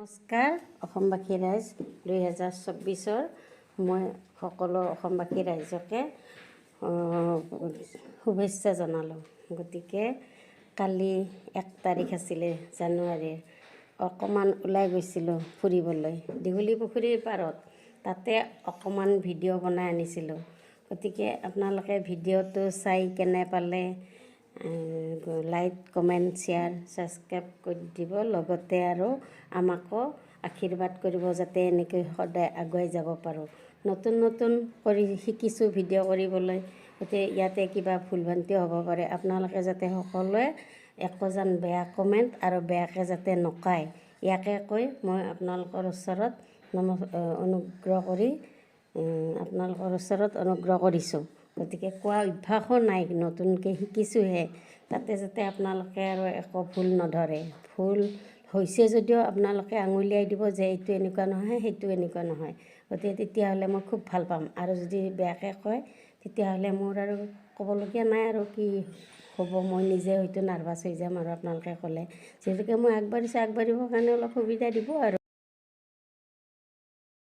নমস্কাৰ অসমবাসী ৰাইজ 2024 মই সকলো অসমবাসী ৰাইজকে শুভেচ্ছা জনালোঁ। গতিকে কালি 1 তাৰিখ আছিলে জানুৱাৰীৰ, অকণমান ওলাই গৈছিলোঁ ফুৰিবলৈ দীঘলী পুখুৰীৰ পাৰত। তাতে অকণমান ভিডিঅ' বনাই আনিছিলোঁ। গতিকে আপোনালোকে ভিডিঅ'টো চাই কেনে পালে লাইক, কমেণ্ট, শ্বেয়াৰ, ছাবস্ক্ৰাইব কৰি দিব। লগতে আৰু আমাকো আশীৰ্বাদ কৰিব যাতে এনেকৈ সদায় আগুৱাই যাব পাৰোঁ। নতুন কৰি শিকিছোঁ ভিডিঅ' কৰিবলৈ। গতিকে ইয়াতে কিবা ভুলভ্ৰান্তিও হ'ব পাৰে। আপোনালোকে যাতে সকলোৱে একো যেন বেয়া কমেণ্ট আৰু বেয়াকৈ যাতে নকয়, ইয়াকে কৈ মই আপোনালোকৰ ওচৰত অনুগ্ৰহ কৰিছোঁ। গতিকে কোৱা অভ্যাসো নাই, নতুনকৈ শিকিছোঁহে। তাতে যাতে আপোনালোকে আৰু একো ভুল নধৰে। ভুল হৈছে যদিও আপোনালোকে আঙুলিয়াই দিব যে এইটো এনেকুৱা নহয়, সেইটো এনেকুৱা নহয়। গতিকে তেতিয়াহ'লে মই খুব ভাল পাম। আৰু যদি বেয়াকৈ কয় তেতিয়াহ'লে মোৰ আৰু ক'বলগীয়া নাই আৰু কি হ'ব। মই নিজে হয়তো নাৰ্ভাছ হৈ যাম আৰু আপোনালোকে ক'লে। যিহেতুকে মই আগবাঢ়িবৰ কাৰণে অলপ সুবিধা দিব আৰু।